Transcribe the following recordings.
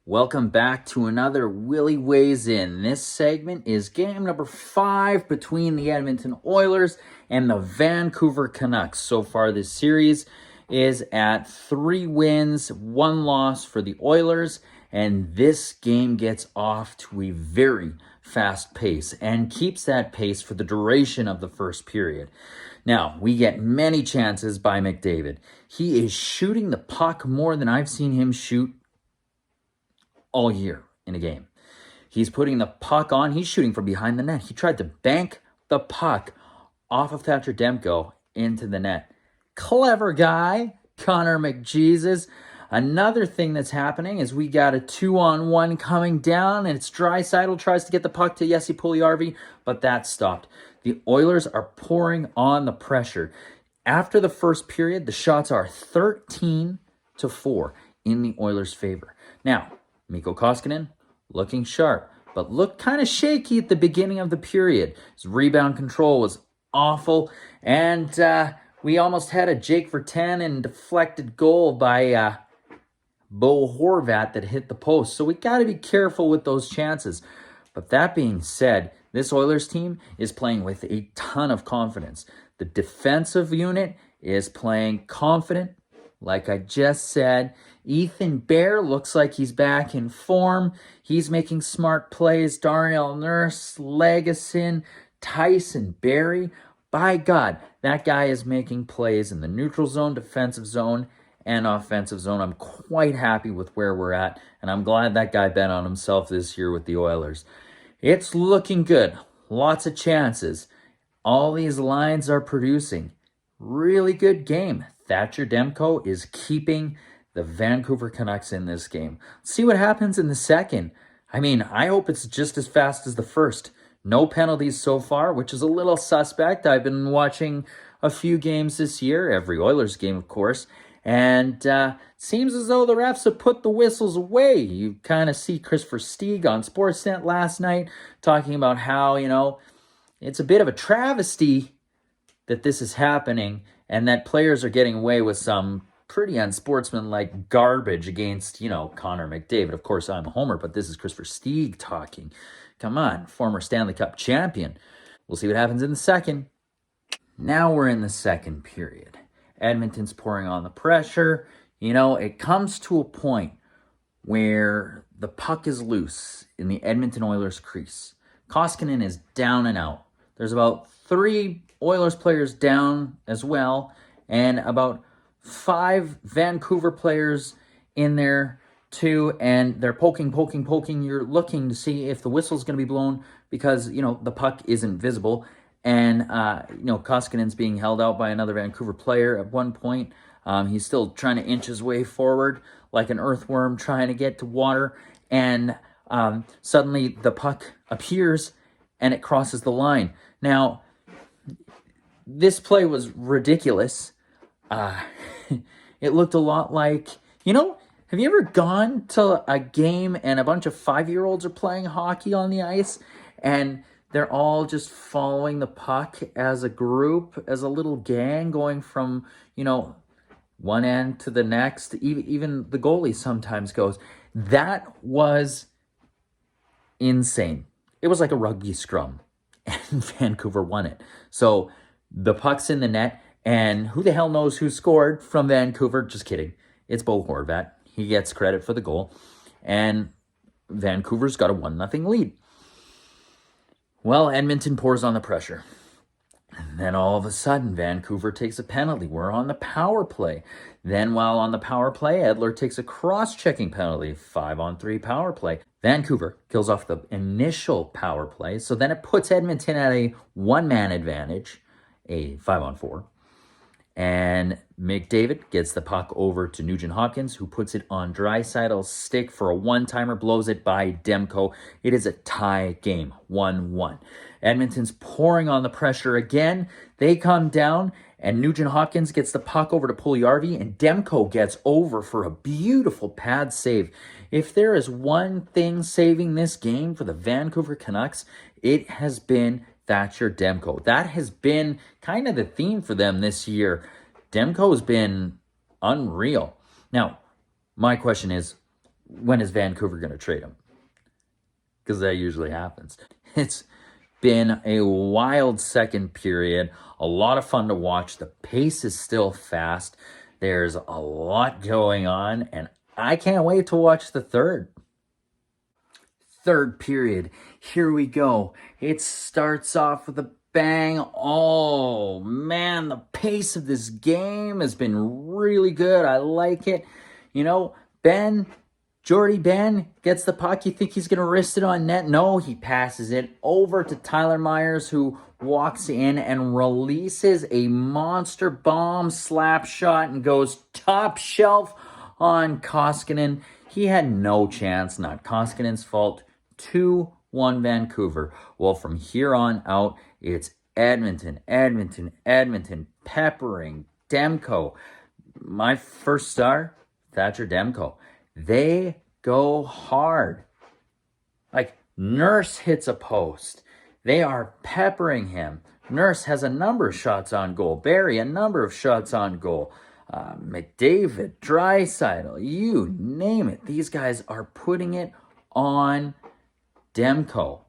Welcome back to another Willy Weighs In. This segment is game number 5 between the Edmonton Oilers and the Vancouver Canucks. So far, this series is at 3 wins, 1 loss for the Oilers, and this game gets off to a very fast pace and keeps that pace for the duration of the first period. Now, we get many chances by McDavid. He is shooting the puck more than I've seen him shoot all year in a game. He's putting the puck on. He's shooting from behind the net. He tried to bank the puck off of Thatcher Demko into the net. Clever guy, Connor McJesus. Another thing that's happening is we got a 2-on-1 coming down, and it's Draisaitl tries to get the puck to Jesse Puljujarvi, but that's stopped. The Oilers are pouring on the pressure. After the first period, the shots are 13-4 in the Oilers' favor. Now, Mikko Koskinen looking sharp, but looked kind of shaky at the beginning of the period. His rebound control was awful, and we almost had a Jake Vertan and deflected goal by Bo Horvat that hit the post. So we got to be careful with those chances. But that being said, this Oilers team is playing with a ton of confidence. The defensive unit is playing confident. Like I just said, Ethan Bear looks like he's back in form. He's making smart plays. Darnell Nurse, Legason, Tyson Barrie. By God, that guy is making plays in the neutral zone, defensive zone, and offensive zone. I'm quite happy with where we're at, and I'm glad that guy bet on himself this year with the Oilers. It's looking good. Lots of chances. All these lines are producing. Really good game. Thatcher Demko is keeping the Vancouver Canucks in this game. Let's see what happens in the second. I hope it's just as fast as the first. No penalties so far, which is a little suspect. I've been watching a few games this year, every Oilers game, of course, and seems as though the refs have put the whistles away. You kind of see Christopher Stieg on Sportsnet last night talking about how, it's a bit of a travesty that this is happening and that players are getting away with some pretty unsportsmanlike garbage against, Connor McDavid. Of course, I'm a homer, but this is Christopher Stieg talking. Come on, former Stanley Cup champion. We'll see what happens in the second. Now we're in the second period. Edmonton's pouring on the pressure. It comes to a point where the puck is loose in the Edmonton Oilers crease. Koskinen is down and out. There's about 3 Oilers players down as well, and about 5 Vancouver players in there too, and they're poking. You're looking to see if the whistle's going to be blown because, the puck isn't visible, and, Koskinen's being held out by another Vancouver player at one point. He's still trying to inch his way forward like an earthworm trying to get to water, and suddenly the puck appears and it crosses the line. Now, this play was ridiculous. It looked a lot like, have you ever gone to a game and a bunch of 5-year-olds are playing hockey on the ice and they're all just following the puck as a group, as a little gang going from, one end to the next? Even the goalie sometimes goes. That was insane. It was like a rugby scrum, and Vancouver won it. So the puck's in the net, and who the hell knows who scored from Vancouver? Just kidding. It's Bo Horvat. He gets credit for the goal, and Vancouver's got a 1-0 lead. Well, Edmonton pours on the pressure. And then all of a sudden, Vancouver takes a penalty. We're on the power play. Then while on the power play, Edler takes a cross-checking penalty, 5-on-3 power play. Vancouver kills off the initial power play, so then it puts Edmonton at a 1-man advantage, a 5-on-4. And McDavid gets the puck over to Nugent Hopkins, who puts it on Draisaitl's stick for a one-timer, blows it by Demko. It is a tie game, 1-1. Edmonton's pouring on the pressure again. They come down, and Nugent Hopkins gets the puck over to Puljujarvi, and Demko gets over for a beautiful pad save. If there is one thing saving this game for the Vancouver Canucks, it has been Thatcher Demko. That has been kind of the theme for them this year. Demko has been unreal. Now, my question is, when is Vancouver going to trade him? Because that usually happens. It's been a wild second period. A lot of fun to watch. The pace is still fast. There's a lot going on, and I can't wait to watch the third. Third period. Here we go. It starts off with a bang. Oh, man, the pace of this game has been really good. I like it. You know, Jordy Ben gets the puck. You think he's going to wrist it on net? No, he passes it over to Tyler Myers, who walks in and releases a monster bomb slap shot and goes top shelf on Koskinen. He had no chance. Not Koskinen's fault. 2-1 Vancouver. Well, from here on out, it's Edmonton, peppering Demko. My first star, Thatcher Demko. They go hard. Like, Nurse hits a post. They are peppering him. Nurse has a number of shots on goal. Barry, a number of shots on goal. McDavid, Draisaitl, you name it. These guys are putting it on Demko.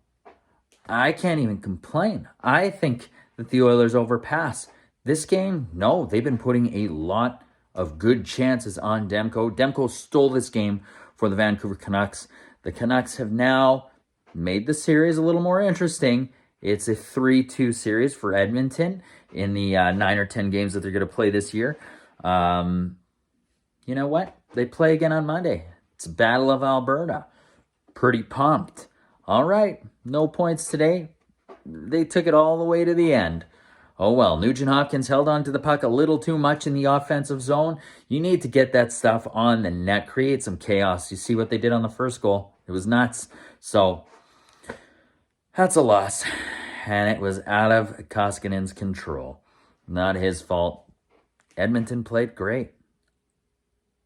I can't even complain. I think that the Oilers overpass. This game, no, they've been putting a lot of good chances on Demko. Demko stole this game for the Vancouver Canucks. The Canucks have now made the series a little more interesting. It's a 3-2 series for Edmonton in the 9 or 10 games that they're going to play this year. You know what? They play again on Monday. It's Battle of Alberta. Pretty pumped. All right, no points today. They took it all the way to the end. Oh well, Nugent Hopkins held on to the puck a little too much in the offensive zone. You need to get that stuff on the net, create some chaos. You see what they did on the first goal. It was nuts. So, that's a loss. And it was out of Koskinen's control. Not his fault. Edmonton played great.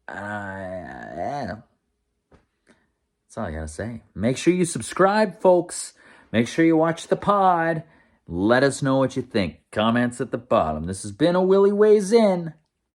Yeah. That's all I gotta say. Make sure you subscribe, folks. Make sure you watch the pod. Let us know what you think. Comments at the bottom. This has been a Willy Weighs In.